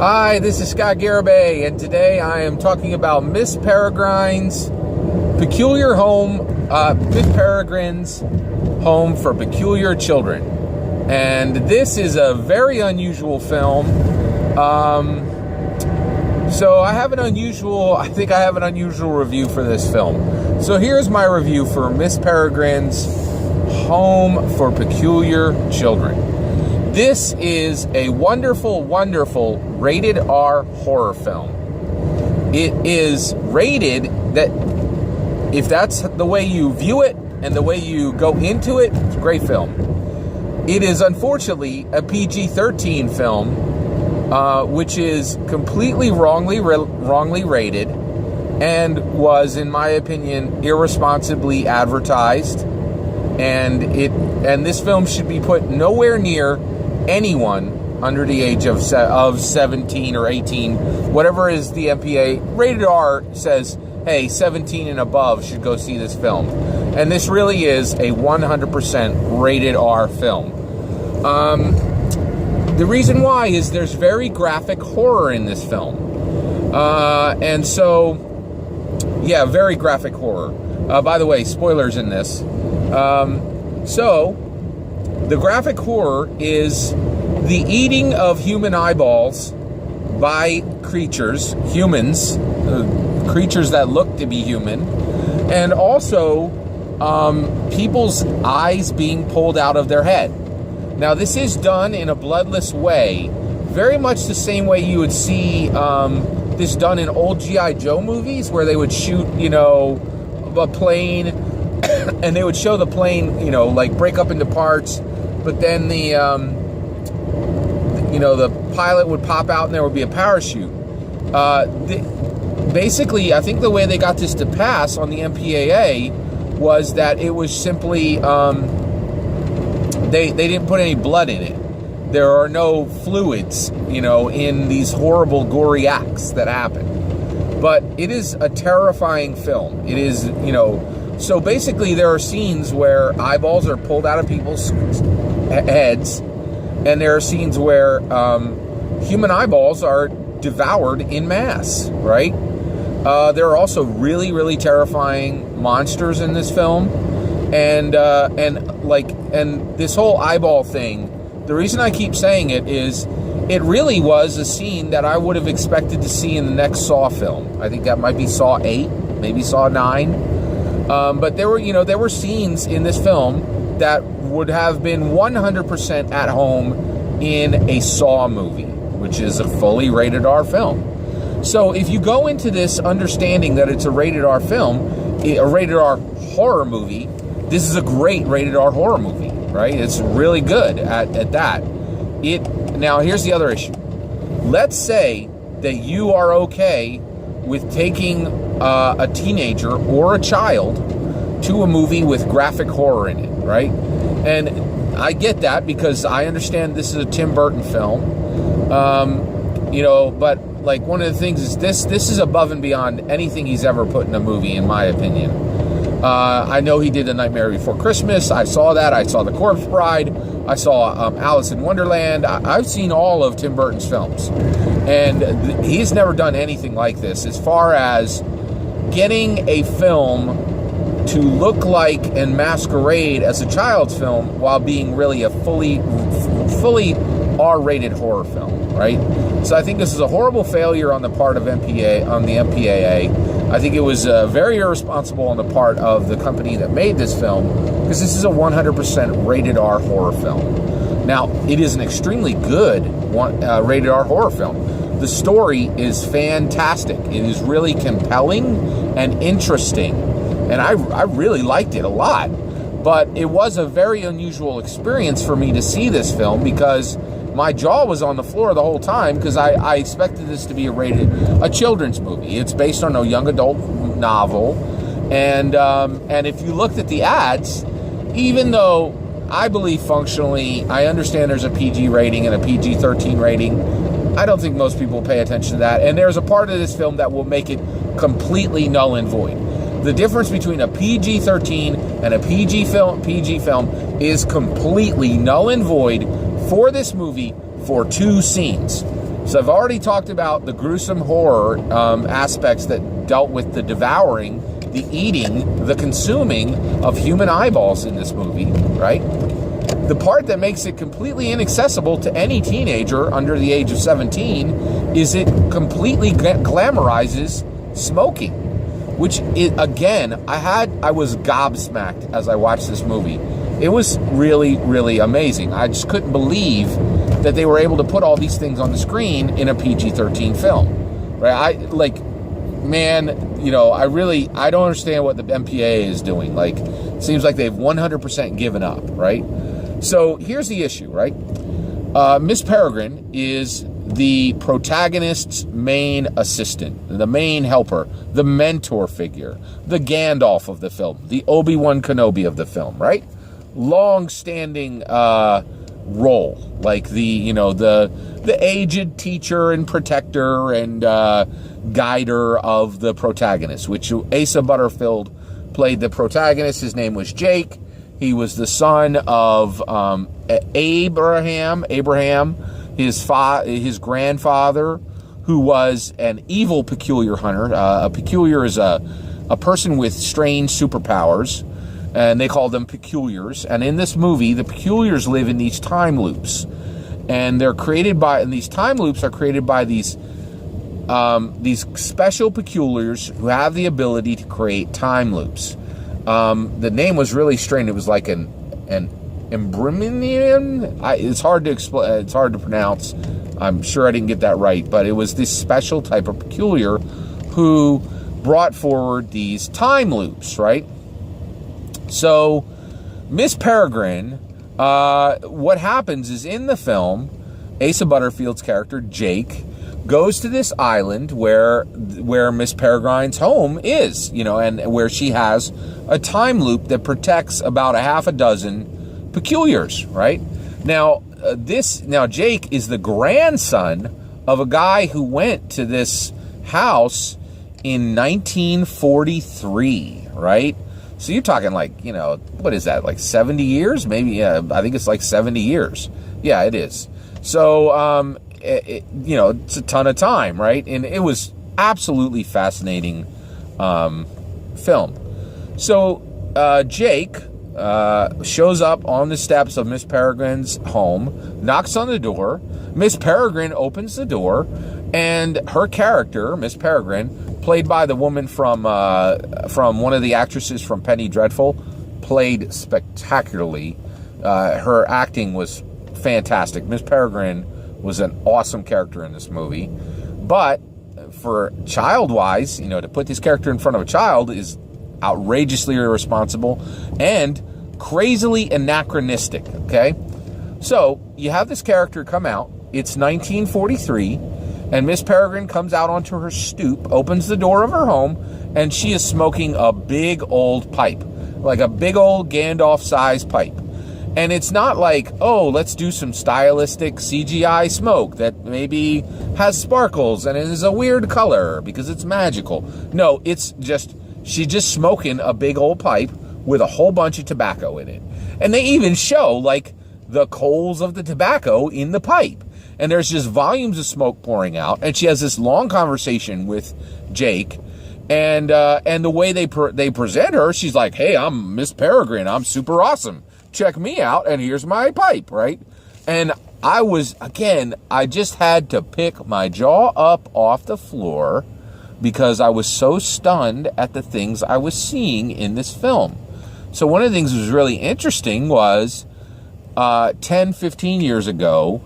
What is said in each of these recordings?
Hi, this is Scott Garibay, and today I am talking about Miss Peregrine's Peculiar Home, Miss Peregrine's Home for Peculiar Children. And this is a very unusual film. So I think I have an unusual review for this film. So here's my review for Miss Peregrine's Home for Peculiar Children. This is a wonderful, wonderful rated R horror film. It is rated that, if that's the way you view it and the way you go into it, it's a great film. It is unfortunately a PG-13 film, which is completely wrongly rated and was, in my opinion, irresponsibly advertised. And this film should be put nowhere near anyone under the age of 17 or 18, whatever is the MPA. Rated R says, hey, 17 and above should go see this film. And this really is a 100% rated R film. The reason why is there's very graphic horror in this film. And so, yeah, very graphic horror. By the way, spoilers in this. So, the graphic horror is the eating of human eyeballs by creatures, humans, creatures that look to be human, and also people's eyes being pulled out of their head. Now, this is done in a bloodless way, very much the same way you would see this done in old G.I. Joe movies, where they would shoot, a plane, and they would show the plane, like break up into parts, but then the pilot would pop out and there would be a parachute. Basically, I think the way they got this to pass on the MPAA was that it was simply, they didn't put any blood in it. There are no fluids, in these horrible, gory acts that happen. But it is a terrifying film. It is, so basically there are scenes where eyeballs are pulled out of people's heads, and there are scenes where human eyeballs are devoured in mass, right? There are also really, really terrifying monsters in this film, and this whole eyeball thing. The reason I keep saying it is, it really was a scene that I would have expected to see in the next Saw film. I think that might be Saw 8, maybe Saw 9. But there were scenes in this film that would have been 100% at home in a Saw movie, which is a fully rated R film. So if you go into this understanding that it's a rated R film, a rated R horror movie, this is a great rated R horror movie, right? It's really good at that. Now, here's the other issue. Let's say that you are okay with taking a teenager or a child to a movie with graphic horror in it, right? And I get that, because I understand this is a Tim Burton film, but like, one of the things is this is above and beyond anything he's ever put in a movie, in my opinion. I know he did A Nightmare Before Christmas. I saw that. I saw The Corpse Bride. I saw Alice in Wonderland. I've seen all of Tim Burton's films, and he's never done anything like this as far as getting a film to look like and masquerade as a child's film while being really a fully R-rated horror film, right? So I think this is a horrible failure on the part of the MPAA. I think it was very irresponsible on the part of the company that made this film, because this is a 100% rated R horror film. Now, it is an extremely good rated R horror film. The story is fantastic. It is really compelling and interesting, and I really liked it a lot. But it was a very unusual experience for me to see this film, because my jaw was on the floor the whole time, because I expected this to be a children's movie. It's based on a young adult novel, and if you looked at the ads, even though I believe functionally, I understand there's a PG rating and a PG-13 rating, I don't think most people pay attention to that, and there's a part of this film that will make it completely null and void. The difference between a PG-13 and a PG film is completely null and void for this movie for two scenes. So I've already talked about the gruesome horror aspects that dealt with the devouring, the eating, the consuming of human eyeballs in this movie, right? The part that makes it completely inaccessible to any teenager under the age of 17 is it completely glamorizes smoking, which is, again, I was gobsmacked as I watched this movie. It was really, really amazing. I just couldn't believe that they were able to put all these things on the screen in a PG-13 film, right? Man, I don't understand what the MPAA is doing. Like, it seems like they've 100% given up, right? So here's the issue, right? Miss Peregrine is the protagonist's main assistant, the main helper, the mentor figure, the Gandalf of the film, the Obi-Wan Kenobi of the film, right? Long-standing role, like the aged teacher and protector and guider of the protagonist, which Asa Butterfield played the protagonist. His name was Jake. He was the son of Abraham, his grandfather, who was an evil peculiar hunter. A peculiar is a person with strange superpowers, and they call them peculiars. And in this movie, the peculiars live in these time loops, and these time loops are created by these special peculiars who have the ability to create time loops. The name was really strange. It was like an Embryonian. It's hard to explain. It's hard to pronounce. I'm sure I didn't get that right, but it was this special type of peculiar who brought forward these time loops, right? So, Miss Peregrine, what happens is in the film, Asa Butterfield's character, Jake, goes to this island where Miss Peregrine's home is, and where she has a time loop that protects about a half a dozen peculiars, right? Now, Jake is the grandson of a guy who went to this house in 1943, right? So you're talking what is that, like 70 years? Maybe, I think it's like 70 years. Yeah, it is. So, it's a ton of time, right? And it was absolutely fascinating film. So Jake shows up on the steps of Miss Peregrine's home, knocks on the door. Miss Peregrine opens the door, and her character, Miss Peregrine, played by the woman from one of the actresses from Penny Dreadful, played spectacularly. Her acting was fantastic. Miss Peregrine was an awesome character in this movie. But for child-wise, to put this character in front of a child is outrageously irresponsible and crazily anachronistic, okay? So, you have this character come out. It's 1943, and Miss Peregrine comes out onto her stoop, opens the door of her home, and she is smoking a big old pipe, like a big old Gandalf-sized pipe. And it's not like, oh, let's do some stylistic CGI smoke that maybe has sparkles and is a weird color because it's magical. No, it's just, she's just smoking a big old pipe with a whole bunch of tobacco in it. And they even show, the coals of the tobacco in the pipe. And there's just volumes of smoke pouring out. And she has this long conversation with Jake. And the way they present her, she's like, hey, I'm Miss Peregrine. I'm super awesome. Check me out, and here's my pipe, right? And I just had to pick my jaw up off the floor because I was so stunned at the things I was seeing in this film. So one of the things that was really interesting was 10, 15 years ago,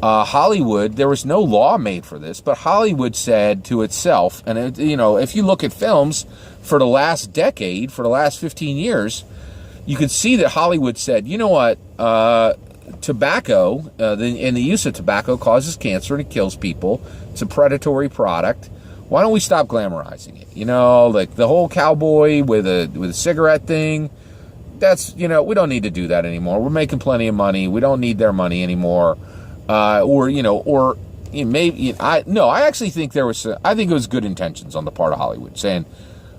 Hollywood, there was no law made for this, but Hollywood said to itself, and if you look at films for the last decade, for the last 15 years, you could see that Hollywood said, you know what, tobacco, and the use of tobacco causes cancer and it kills people. It's a predatory product. Why don't we stop glamorizing it? Like the whole cowboy with a cigarette thing, that's, we don't need to do that anymore. We're making plenty of money. We don't need their money anymore. I actually think I think it was good intentions on the part of Hollywood saying,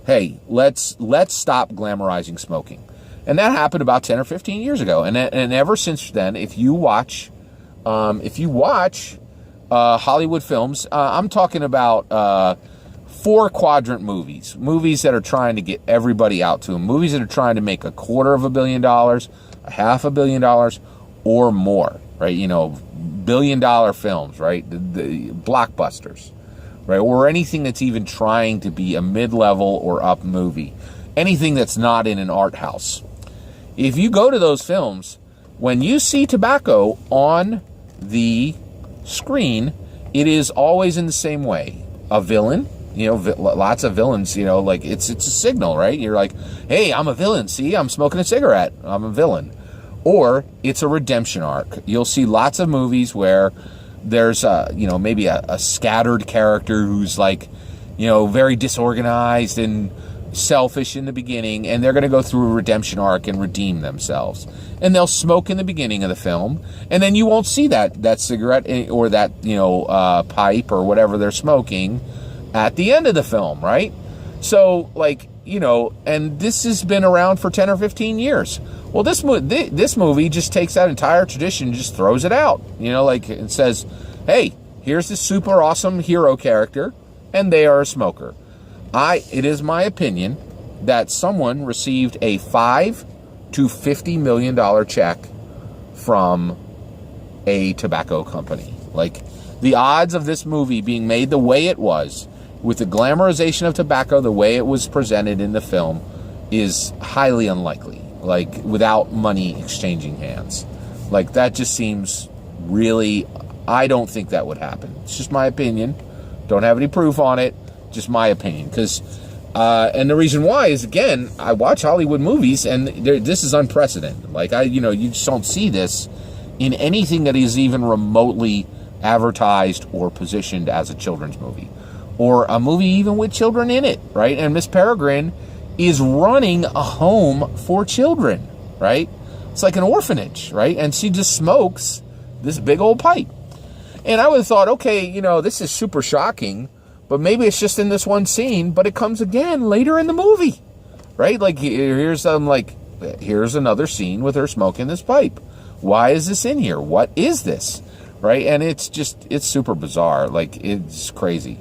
hey, let's stop glamorizing smoking. And that happened about 10 or 15 years ago. And ever since then, if you watch Hollywood films. I'm talking about 4-quadrant movies that are trying to get everybody out to them, movies that are trying to make $250 million, $500 million, or more, right? You know, billion-dollar films, right? The blockbusters, right? Or anything that's even trying to be a mid-level or up movie, anything that's not in an art house. If you go to those films, when you see tobacco on the screen, it is always in the same way. A villain, you know, lots of villains, you know, like it's a signal, right? You're like, hey, I'm a villain. See, I'm smoking a cigarette. I'm a villain. Or it's a redemption arc. You'll see lots of movies where there's maybe a scattered character who's like, you know, very disorganized and selfish in the beginning, and they're going to go through a redemption arc and redeem themselves. And they'll smoke in the beginning of the film, and then you won't see that cigarette or that, you know, pipe or whatever they're smoking at the end of the film, right? So, like, you know, and this has been around for 10 or 15 years. Well, this movie just takes that entire tradition and just throws it out. You know, like, it says, hey, here's this super awesome hero character, and they are a smoker. It is my opinion that someone received a $5 to $50 million check from a tobacco company. Like, the odds of this movie being made the way it was, with the glamorization of tobacco the way it was presented in the film, is highly unlikely. Like, without money exchanging hands. Like, that just seems really, I don't think that would happen. It's just my opinion. Don't have any proof on it. Just my opinion. Because, and the reason why is, again, I watch Hollywood movies, and this is unprecedented. Like, you just don't see this in anything that is even remotely advertised or positioned as a children's movie. Or a movie even with children in it, right? And Miss Peregrine is running a home for children, right? It's like an orphanage, right? And she just smokes this big old pipe. And I would have thought, okay, you know, this is super shocking, but maybe it's just in this one scene, but it comes again later in the movie, right? Like, here's another scene with her smoking this pipe. Why is this in here? What is this? Right? And it's super bizarre. Like, it's crazy.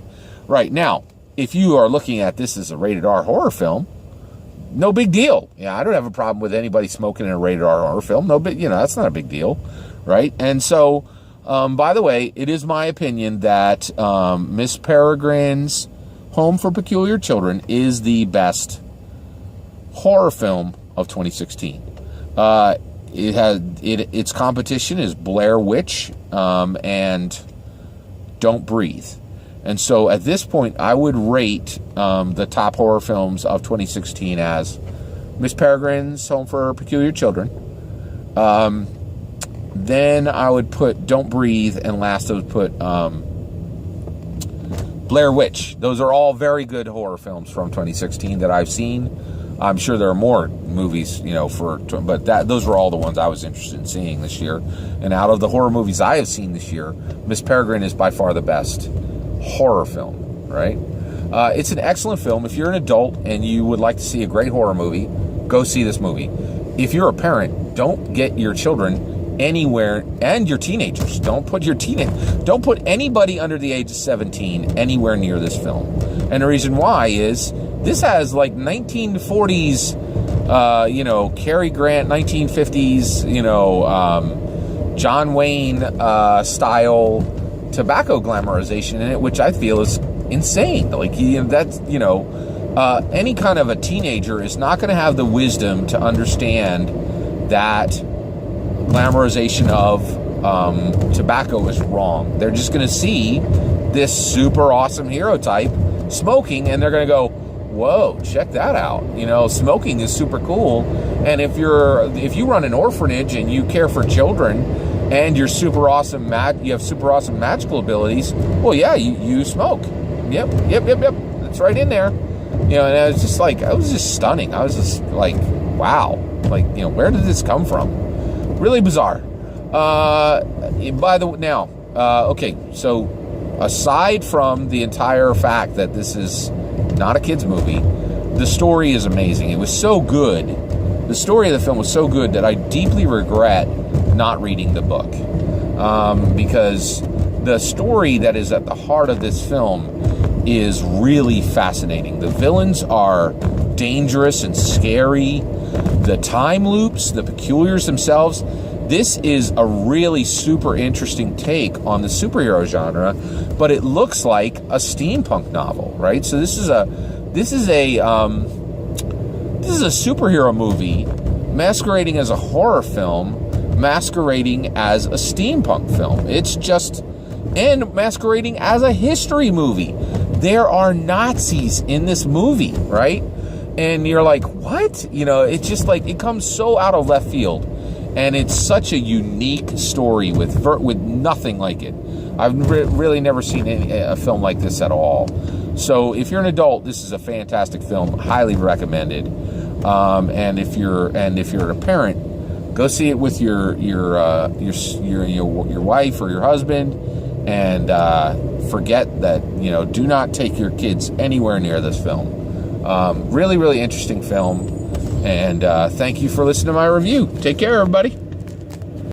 Right, now, if you are looking at this as a rated R horror film, no big deal. Yeah, I don't have a problem with anybody smoking in a rated R horror film. No big, that's not a big deal, right? And so, by the way, it is my opinion that Miss Peregrine's Home for Peculiar Children is the best horror film of 2016. Its competition is Blair Witch and Don't Breathe. And so at this point, I would rate the top horror films of 2016 as Miss Peregrine's Home for Peculiar Children. Then I would put Don't Breathe, and last I would put Blair Witch. Those are all very good horror films from 2016 that I've seen. I'm sure there are more movies, but those were all the ones I was interested in seeing this year. And out of the horror movies I have seen this year, Miss Peregrine is by far the best horror film, right? It's an excellent film. If you're an adult and you would like to see a great horror movie, go see this movie. If you're a parent, don't get your children anywhere, and your teenagers. Don't put anybody under the age of 17 anywhere near this film. And the reason why is this has like 1940s, Cary Grant, 1950s, John Wayne style tobacco glamorization in it, which I feel is insane. Like, any kind of a teenager is not going to have the wisdom to understand that glamorization of tobacco is wrong. They're just going to see this super awesome hero type smoking, and they're going to go, whoa, check that out. Smoking is super cool. And if you run an orphanage and you care for children, and you're super awesome, you have super awesome magical abilities, well, yeah, you smoke. Yep. It's right in there. And I was just stunning. I was just like, wow. Like, where did this come from? Really bizarre. Okay, so aside from the entire fact that this is not a kid's movie, the story is amazing. It was so good. The story of the film was so good that I deeply regret not reading the book, because the story that is at the heart of this film is really fascinating. The villains are dangerous and scary. The time loops, the peculiars themselves. This is a really super interesting take on the superhero genre, but it looks like a steampunk novel, right? So this is a superhero movie masquerading as a horror film, masquerading as a steampunk film. And masquerading as a history movie. There are Nazis in this movie, right? And you're like, what? It's just like, it comes so out of left field. And it's such a unique story with nothing like it. I've really never seen a film like this at all. So if you're an adult, this is a fantastic film, highly recommended. And if you're a parent, go see it with your wife or your husband, and forget that, do not take your kids anywhere near this film. Really, really interesting film. And thank you for listening to my review. Take care, everybody.